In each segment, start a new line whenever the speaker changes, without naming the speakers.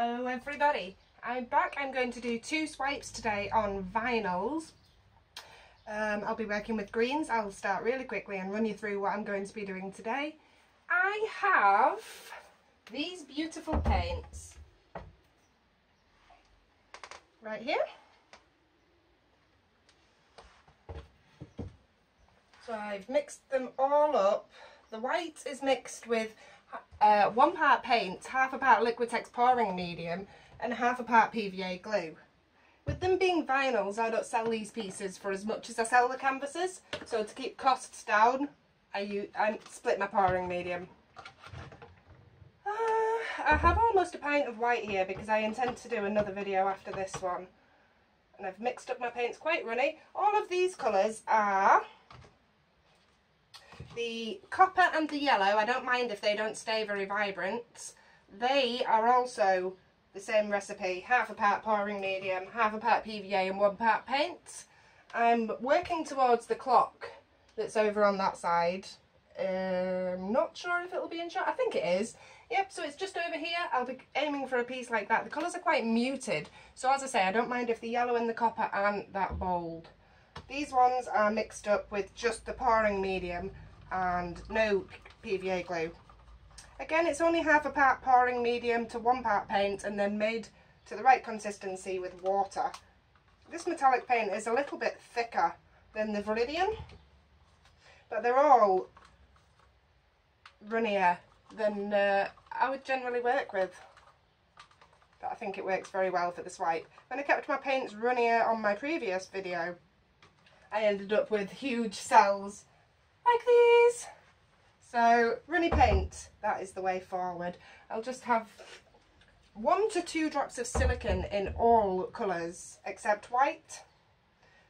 Hello everybody, I'm back. I'm going to do 2 swipes today on vinyls. I'll be working with greens. I'll start really quickly and run you through what I'm going to be doing today. I have these beautiful paints right here. So I've mixed them all up. The white is mixed with 1 part paint, half a part Liquitex pouring medium and half a part PVA glue. With them being vinyls, I don't sell these pieces for as much as I sell the canvases, so to keep costs down I split my pouring medium. I have almost a pint of white here because I intend to do another video after this one, and I've mixed up my paints quite runny. All of these colours are the copper and the yellow. I don't mind if they don't stay very vibrant. They are also the same recipe, half a part pouring medium, half a part PVA and 1 part paint. I'm working towards the clock that's over on that side. Not sure if it'll be in shot. I think it is. Yep, so it's just over here. I'll be aiming for a piece like that. The colours are quite muted, so as I say, I don't mind if the yellow and the copper aren't that bold. These ones are mixed up with just the pouring medium and no PVA glue. Again, it's only half a part pouring medium to 1 part paint and then made to the right consistency with water. This metallic paint is a little bit thicker than the Viridian, but they're all runnier than I would generally work with. But I think it works very well for this white. When I kept my paints runnier on my previous video, I ended up with huge cells like these. So runny paint, that is the way forward. I'll just have 1 to 2 drops of silicone in all colours except white.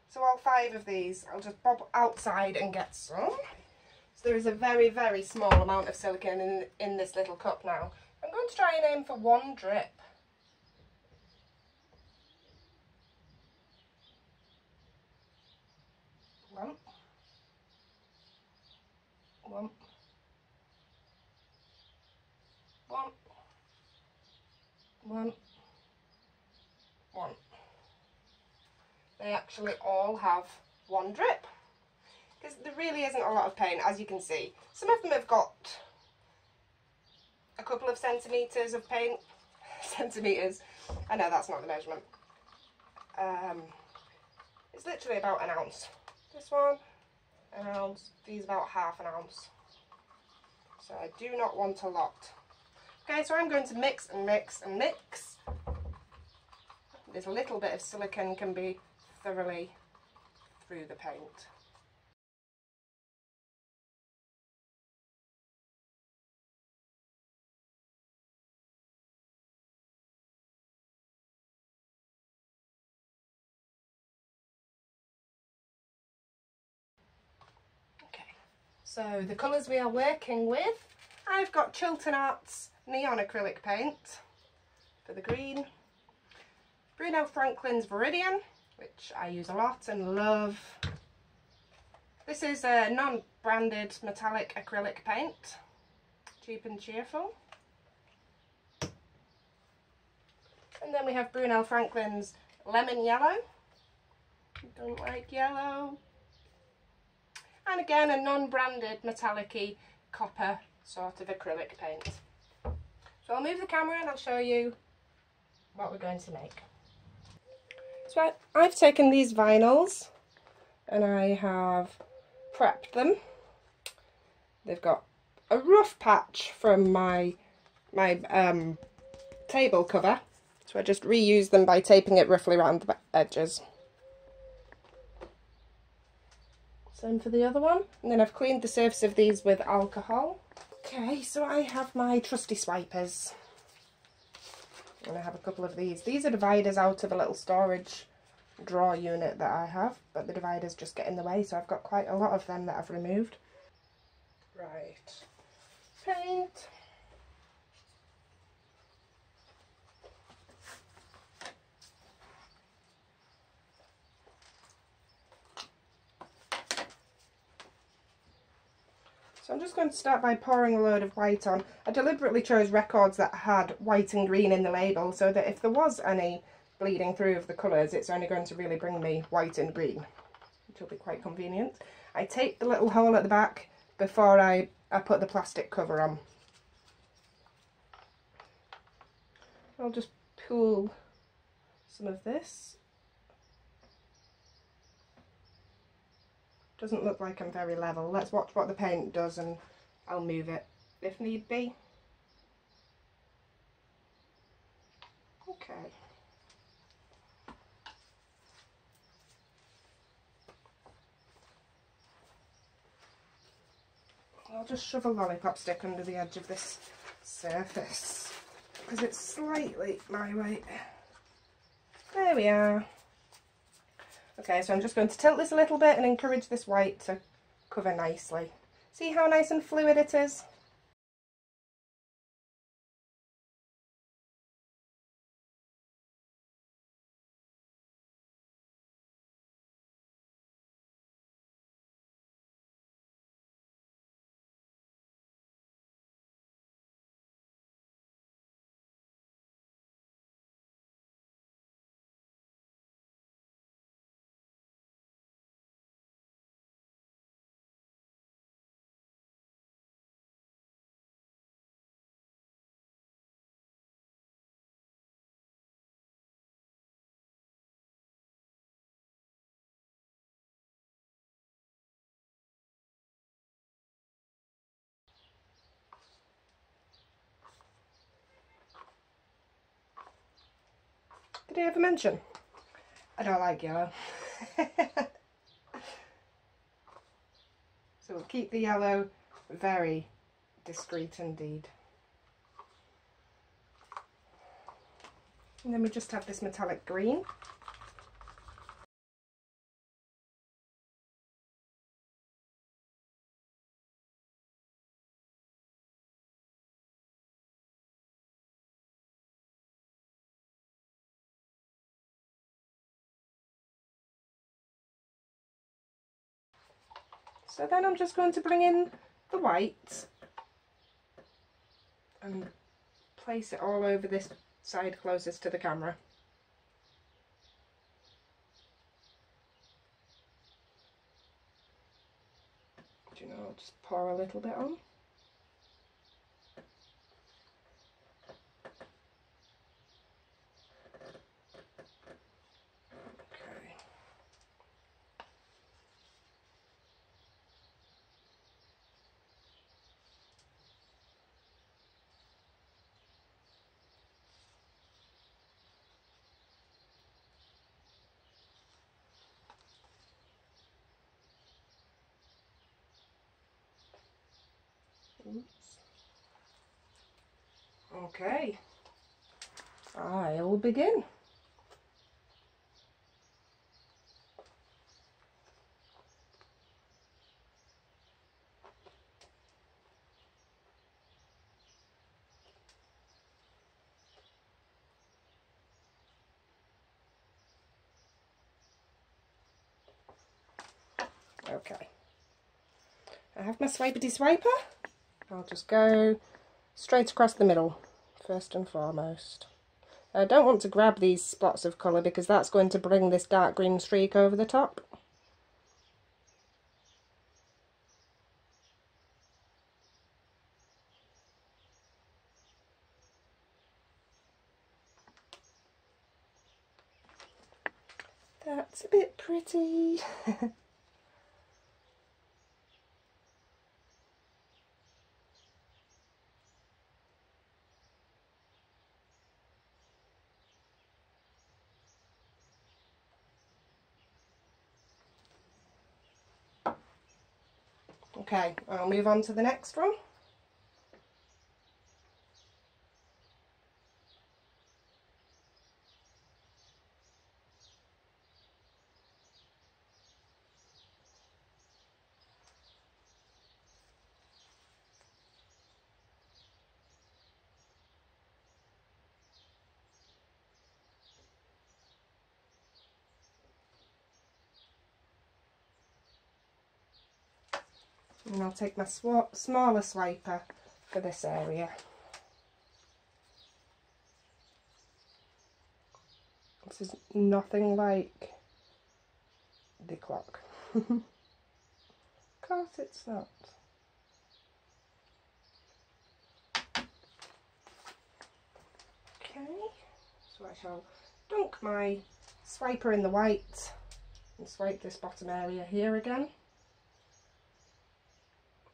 So all 5 of these, I'll just bob outside and get some. So there is a very, very small amount of silicone in this little cup now. I'm going to try and aim for 1 drip. One. 1. 1. 1. 1. They actually all have 1 drip, because there really isn't a lot of paint, as you can see. Some of them have got a couple of centimetres of paint. Centimetres, I know that's not the measurement. It's literally about 1 ounce. This one, 1 ounce, these about half an ounce. So I do not want a lot. Okay, so I'm going to mix and mix and mix. This little bit of silicone can be thoroughly through the paint. Okay, so the colours we are working with, I've got Chiltern Arts Neon Acrylic Paint for the green, Bruno Franklin's Viridian, which I use a lot and love. This is a non-branded metallic acrylic paint, cheap and cheerful. And then we have Bruno Franklin's Lemon Yellow, don't like yellow. And again, a non-branded metallic-y copper sort of acrylic paint. So I'll move the camera and I'll show you what we're going to make. So I've taken these vinyls and I have prepped them. They've got a rough patch from my table cover, so I just reuse them by taping it roughly around the edges. Same for the other one, and then I've cleaned the surface of these with alcohol. Okay, so I have my trusty swipers, and I have a couple of these. These are dividers out of a little storage drawer unit that I have, but the dividers just get in the way, so I've got quite a lot of them that I've removed. Right, paint. So I'm just going to start by pouring a load of white on. I deliberately chose records that had white and green in the label so that if there was any bleeding through of the colours, it's only going to really bring me white and green, which will be quite convenient. I taped the little hole at the back before I put the plastic cover on. I'll just pull some of this. Doesn't look like I'm very level. Let's watch what the paint does and I'll move it if need be. Okay. I'll just shove a lollipop stick under the edge of this surface because it's slightly my weight. There we are. Okay, so I'm just going to tilt this a little bit and encourage this white to cover nicely. See how nice and fluid it is? Did I ever mention? I don't like yellow. So we'll keep the yellow very discreet indeed. And then we just have this metallic green. So then I'm just going to bring in the white and place it all over this side closest to the camera. Do you know, I'll just pour a little bit on. Okay. Oops. Okay, I'll begin. Okay, I have my swipety swiper. I'll just go straight across the middle, first and foremost. I don't want to grab these spots of colour because that's going to bring this dark green streak over the top. That's a bit pretty. Okay, I'll move on to the next one. And I'll take my smaller swiper for this area. This is nothing like the clock. Of course it's not. Okay, so I shall dunk my swiper in the white and swipe this bottom area here again.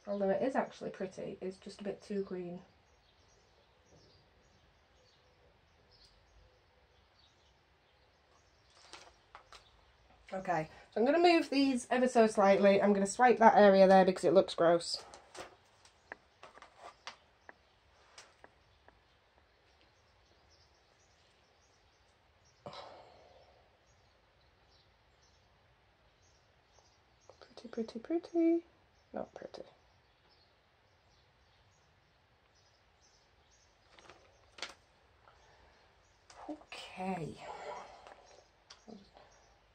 Although it is actually pretty, it's just a bit too green. Okay, so I'm going to move these ever so slightly. I'm going to swipe that area there because it looks gross. Pretty, pretty, pretty. Not pretty. Okay.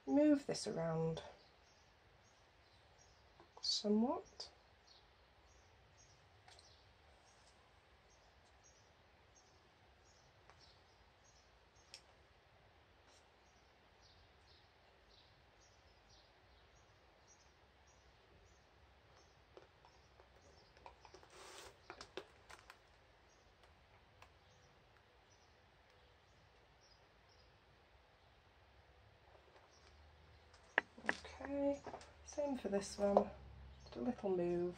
Move this around somewhat. Okay, same for this one, just a little move.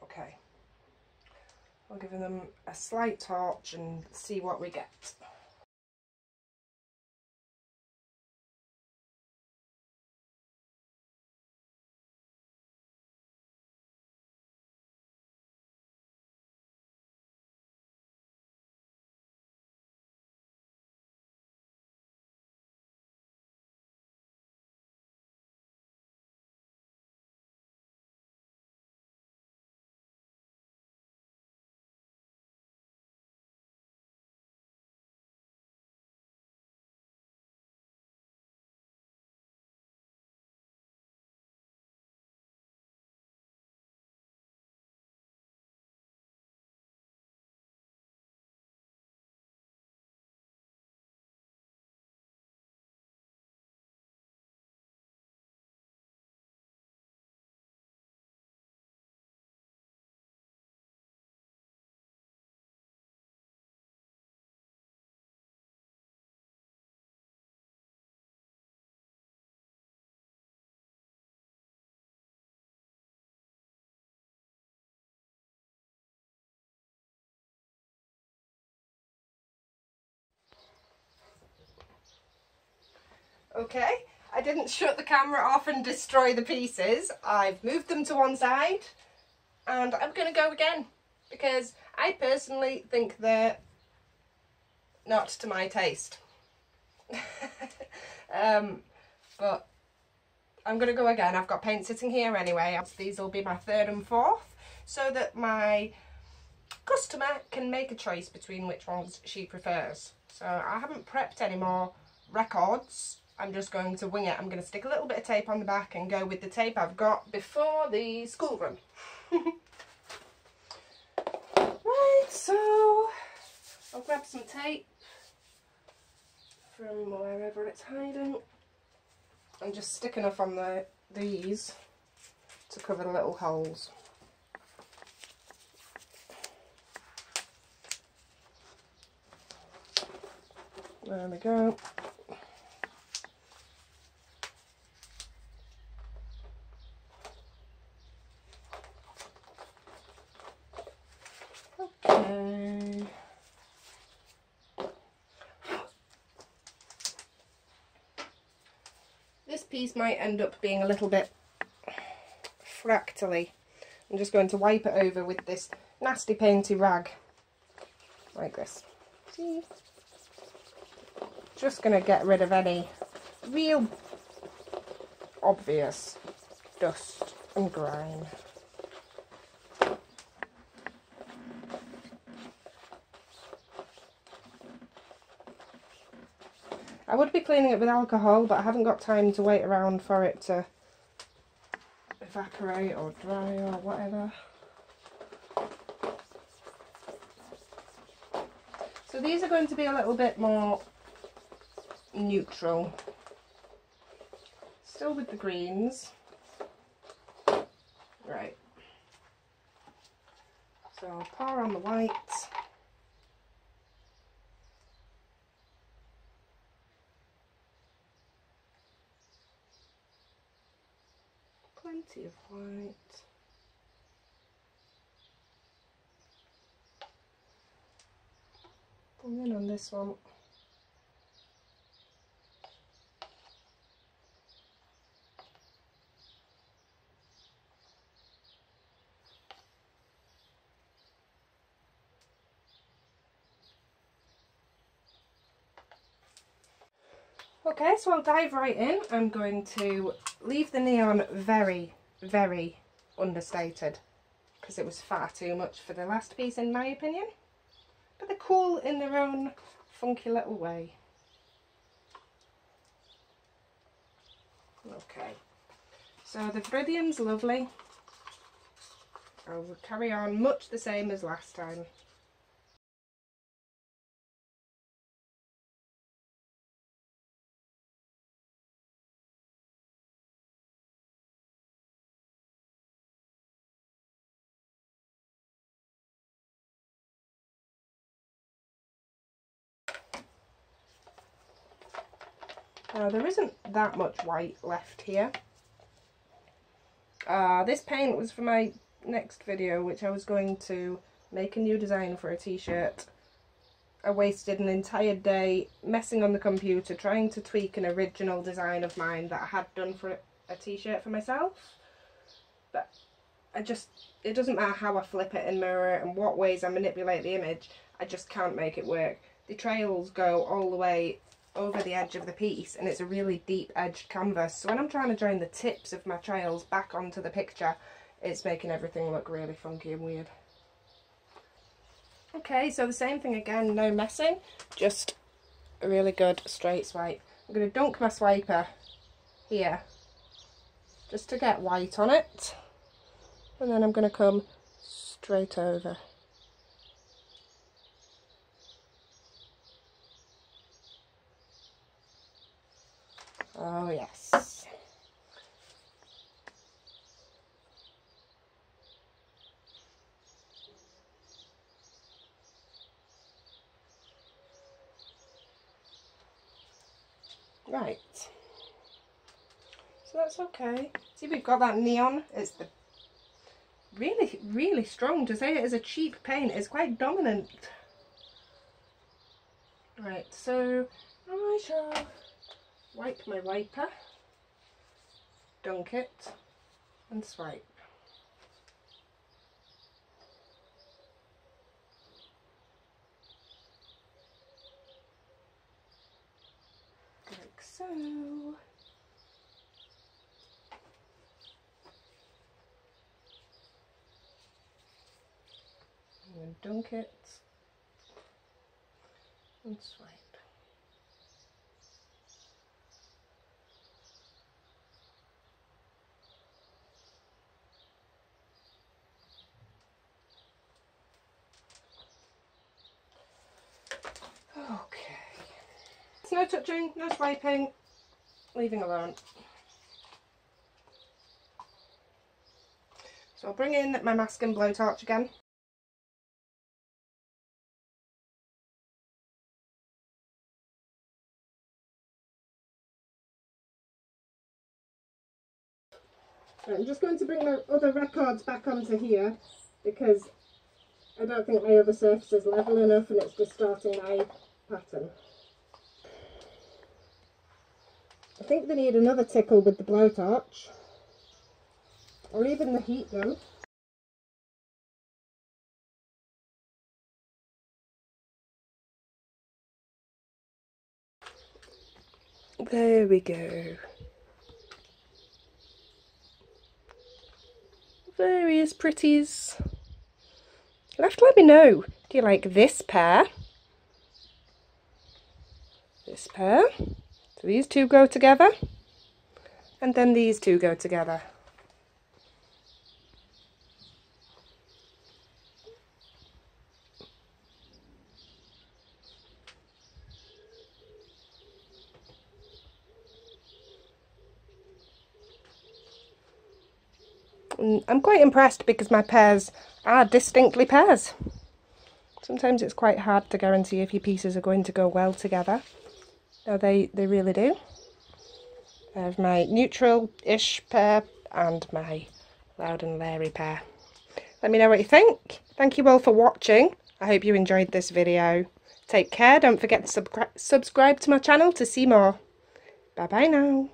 Okay, I'll give them a slight torch and see what we get. Okay, I didn't shut the camera off and destroy the pieces. I've moved them to one side and I'm going to go again because I personally think they're not to my taste. But I'm going to go again. I've got paint sitting here anyway. These will be my third and fourth so that my customer can make a choice between which ones she prefers. So I haven't prepped any more records. I'm just going to wing it. I'm going to stick a little bit of tape on the back and go with the tape I've got before the school run. Right, so I'll grab some tape from wherever it's hiding and just stick enough on these to cover the little holes. There we go. Okay. This piece might end up being a little bit fractally. I'm just going to wipe it over with this nasty painty rag, like this. See? Just going to get rid of any real obvious dust and grime. I would be cleaning it with alcohol, but I haven't got time to wait around for it to evaporate or dry or whatever. So these are going to be a little bit more neutral. Still with the greens. Right. So I'll pour on the white. Plenty of white. And then on this one, okay, so I'll dive right in. I'm going to leave the neon very, very understated because it was far too much for the last piece in my opinion. But they're cool in their own funky little way. Okay, so the Viridian's lovely. I will carry on much the same as last time. Now there isn't that much white left here. This paint was for my next video, which I was going to make a new design for a t-shirt. I wasted an entire day messing on the computer trying to tweak an original design of mine that I had done for a t-shirt for myself. But it doesn't matter how I flip it and mirror it and what ways I manipulate the image, I just can't make it work. The trails go all the way over the edge of the piece and it's a really deep edged canvas, so when I'm trying to join the tips of my trails back onto the picture, it's making everything look really funky and weird. Okay, so the same thing again, no messing, just a really good straight swipe. I'm going to dunk my swiper here just to get white on it, and then I'm going to come straight over. Oh yes. Right. So that's okay. See, we've got that neon. It's the really, really strong. To say it is a cheap paint is quite dominant. Right, so I shall wipe my wiper, dunk it, and swipe. Like so. And then dunk it and swipe. Okay. So no touching, no swiping, leaving alone. So I'll bring in my mask and blowtorch again. I'm just going to bring my other records back onto here because I don't think my other surface is level enough and it's distorting my pattern. I think they need another tickle with the blowtorch, or even the heat gun. There we go. various pretties. You'll have to let me know. Do you like this pair? This pair? So these two go together. And then these two go together. I'm quite impressed because my pairs are distinctly pairs. Sometimes it's quite hard to guarantee if your pieces are going to go well together. No, they really do. I have my neutral-ish pair and my loud and leery pair. Let me know what you think. Thank you all for watching. I hope you enjoyed this video. Take care. Don't forget to subscribe to my channel to see more. Bye bye now.